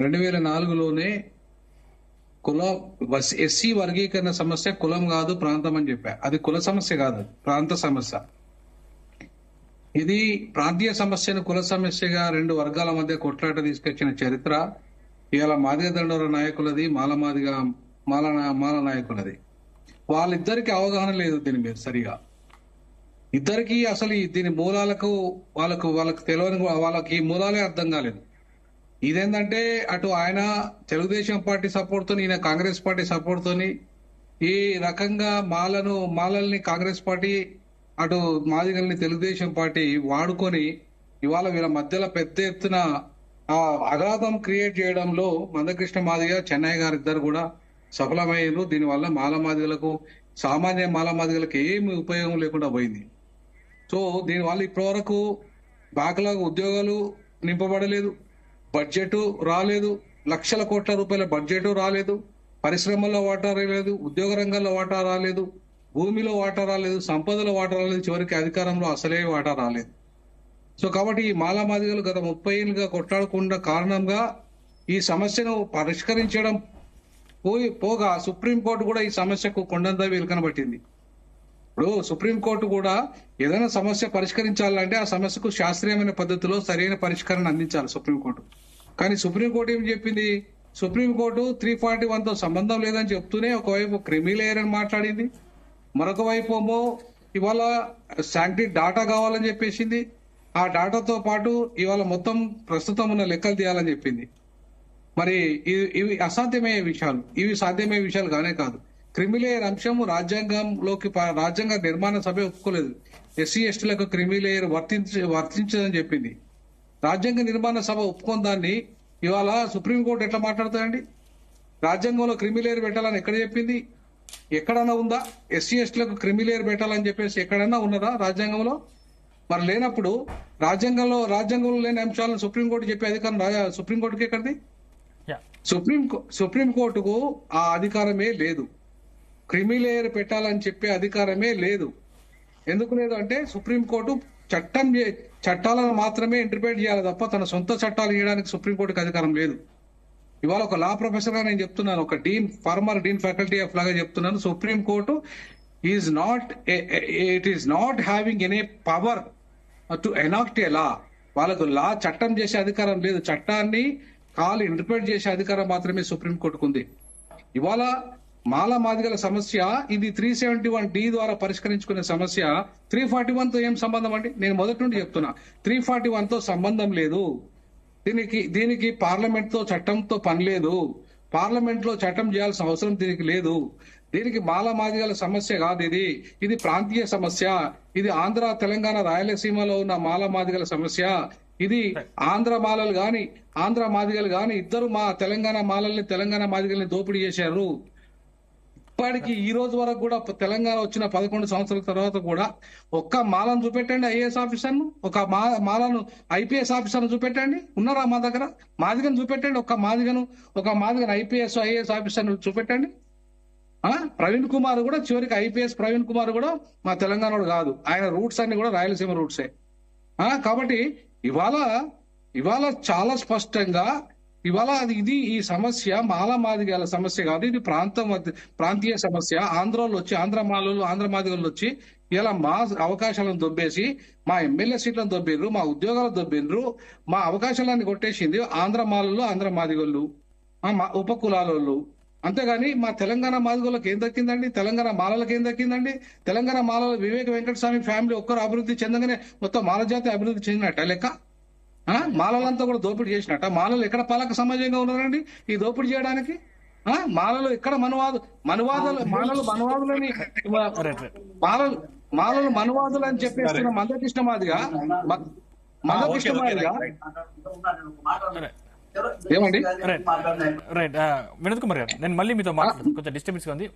2004లోనే కులం ఎస్సీ వర్గీకరణ సమస్య కులం కాదు ప్రాంతం అని చెప్పా. అది కుల సమస్య కాదు, ప్రాంత సమస్య. ఇది ప్రాంతీయ సమస్యను కుల సమస్యగా రెండు వర్గాల మధ్య కొట్లాట తీసుకొచ్చిన చరిత్ర ఇవాళ మాదిగ దండోర నాయకులది, మాల నాయకులది. వాళ్ళిద్దరికి అవగాహన లేదు దీని మీద సరిగా. ఇద్దరికి అసలు దీని మూలాలకు వాళ్ళకు తెలియని, వాళ్ళకి ఈ మూలాలే అర్థం కాలేదు. ఇదేంటంటే అటు ఆయన తెలుగుదేశం పార్టీ సపోర్ట్ తోని, ఈయన కాంగ్రెస్ పార్టీ సపోర్ట్ తోని ఈ రకంగా మాలల్ని కాంగ్రెస్ పార్టీ, అటు మాదిగల్ని తెలుగుదేశం పార్టీ వాడుకొని ఇవాళ వీళ్ళ మధ్యలో పెద్ద ఎత్తున ఆ అగాధం క్రియేట్ చేయడంలో మందకృష్ణ మాదిగ, చెన్నై గారు ఇద్దరు కూడా సఫలమయ్యారు. దీనివల్ల మాదిగలకు, సామాన్య మాదిగలకు ఏమి ఉపయోగం లేకుండా పోయింది. సో దీనివల్ల ఇప్పటివరకు బ్యాక్లాగ్ ఉద్యోగాలు నింపబడలేదు, బడ్జెట్ రాలేదు, లక్షల కోట్ల రూపాయల బడ్జెట్ రాలేదు, పరిశ్రమల్లో వాటా రాలేదు, ఉద్యోగ రంగంలో వాటా రాలేదు, భూమిలో వాటా రాలేదు, సంపదలో వాటా రాలేదు, చివరికి అధికారంలో అసలే వాటా రాలేదు. సో కాబట్టి ఈ మాదిగలు గత 30 ఏళ్ళుగా కొట్లాడకుండా కారణంగా ఈ సమస్యను పరిష్కరించడం పోగా సుప్రీంకోర్టు కూడా ఈ సమస్యకు కొండంత వెలుకనబట్టింది. ఇప్పుడు సుప్రీంకోర్టు కూడా ఏదైనా సమస్య పరిష్కరించాలంటే ఆ సమస్యకు శాస్త్రీయమైన పద్ధతిలో సరైన పరిష్కారాన్ని అందించాలి సుప్రీంకోర్టు. కానీ సుప్రీంకోర్టు ఏం చెప్పింది? సుప్రీంకోర్టు 341తో సంబంధం లేదని చెప్తూనే ఒకవైపు క్రిమి లేయర్ అని మాట్లాడింది, మరొక వైపు ఏమో ఇవాళ శాంక్టీ డాటా కావాలని చెప్పేసింది. ఆ డాటాతో పాటు ఇవాళ మొత్తం ప్రస్తుతం ఉన్న లెక్కలు తీయాలని చెప్పింది. మరి ఇవి అసాధ్యమయ్యే విషయాలు, ఇవి సాధ్యమయ్యే విషయాలు కానే కాదు. క్రిమిలేయర్ అంశము రాజ్యాంగ నిర్మాణ సభ ఒప్పుకోలేదు. ఎస్సీ ఎస్టీలకు క్రిమిలేయర్ వర్తించదని చెప్పింది. రాజ్యాంగ నిర్మాణ సభ ఒప్పుకున్న దాన్ని ఇవాళ సుప్రీంకోర్టు ఎట్లా మాట్లాడుతుందండి? రాజ్యాంగంలో క్రిమిలేయర్ పెట్టాలని ఎక్కడ చెప్పింది? ఎక్కడన్నా ఉందా? ఎస్సీ ఎస్టీలకు క్రిమిలేయర్ పెట్టాలని చెప్పేసి ఎక్కడన్నా ఉన్నదా రాజ్యాంగంలో? మరి లేనప్పుడు రాజ్యాంగంలో లేని అంశాలను సుప్రీంకోర్టు చెప్పే అధికారం సుప్రీంకోర్టుకి ఎక్కడిది? సుప్రీంకోర్టుకు ఆ అధికారమే లేదు. క్రిమిలేయర్ పెట్టాలని చెప్పే అధికారమే లేదు. ఎందుకు లేదు అంటే సుప్రీంకోర్టు చట్టాలను మాత్రమే ఇంటర్ప్రిట్ చేయాలి తప్ప తన సొంత చట్టాలు చేయడానికి సుప్రీంకోర్టుకి అధికారం లేదు. ఇవాళ ఒక లా ప్రొఫెసర్ గా నేను చెప్తున్నాను, ఒక ఫార్మర్ డీన్ ఫ్యాకల్టీ ఆఫ్ లాగా చెప్తున్నాను, Supreme Court is not having any power to enact a law. వాళ్ళకు చట్టం చేసే అధికారం లేదు. చట్టాన్ని ఇంటర్ప్రిట్ చేసే అధికారం మాత్రమే సుప్రీంకోర్టుకు ఉంది. ఇవాళ మాదిగల సమస్య ఇది 371D ద్వారా పరిష్కరించుకునే సమస్య 341తో ఏం సంబంధం అండి? నేను మొదటి నుండి చెప్తున్నా, 341తో సంబంధం లేదు. దీనికి పార్లమెంట్ తో చట్టంతో పని లేదు. పార్లమెంట్ లో చట్టం చేయాల్సిన అవసరం దీనికి లేదు. దీనికి మాదిగల సమస్య కాదు. ఇది ప్రాంతీయ సమస్య. ఇది ఆంధ్ర, తెలంగాణ, రాయలసీమలో ఉన్న మాదిగల సమస్య. ఇది ఆంధ్ర మాదిగలు గాని ఇద్దరు తెలంగాణ మాదిగల్ని దోపిడీ చేశారు. ఇప్పటికి ఈ రోజు వరకు కూడా తెలంగాణ వచ్చిన 11 సంవత్సరాల తర్వాత కూడా ఒక్క మాలను చూపెట్టండి ఐఏఎస్ ఆఫీసర్ను, ఒక మాలను ఐపీఎస్ ఆఫీసర్ను చూపెట్టండి. ఉన్నారా మా దగ్గర? మాదిగను చూపెట్టండి, ఒక మాదిగను ఐపీఎస్ ఐఏఎస్ ఆఫీసర్ను చూపెట్టండి. ప్రవీణ్ కుమార్ కూడా చివరికి ఐపీఎస్ ప్రవీణ్ కుమార్ కూడా మా తెలంగాణ కాదు. ఆయన రూట్స్ అన్ని కూడా రాయలసీమ రూట్సే. కాబట్టి ఇవాళ చాలా స్పష్టంగా ఈ సమస్య మాదిగల సమస్య కాదు. ఇది ప్రాంతీయ సమస్య. ఆంధ్ర మాదిగలు వచ్చి ఇలా మా అవకాశాలను దొబ్బేసి, మా ఎమ్మెల్యే సీట్లను దొబ్బిండ్రు, మా ఉద్యోగాలు దొబ్బిండ్రు, మా అవకాశాలన్నీ కొట్టేసింది ఆంధ్ర మాదిగళ్ళు, ఉపకులాలు. అంతేగాని మా తెలంగాణ మాదిగోళ్ళకి ఏం దక్కిందండి? తెలంగాణ మాలలకు ఏం దక్కిందండి? తెలంగాణ మాలలో వివేక వెంకటస్వామి ఫ్యామిలీ ఒక్కరు అభివృద్ధి చెందగానే మొత్తం మాల జాతి అభివృద్ధి చెందినట్ట లెక్క? మాలలంతా కూడా దోపిడీ చేసినట్ట? మాలలు ఎక్కడ పాలక సమాజంగా ఉన్నారండి ఈ దోపిడీ చేయడానికి? మాలలు ఎక్కడ మనువాదులు అని చెప్పేస్తున్న మందకృష్ణ మాదిగా ఏమండి? రైట్ వినోద్ కుమార్ గారు, నేను మళ్ళీ మీతో మాట్లాడుతున్నాను, కొంచెం డిస్టర్బెన్స్ ఉంది.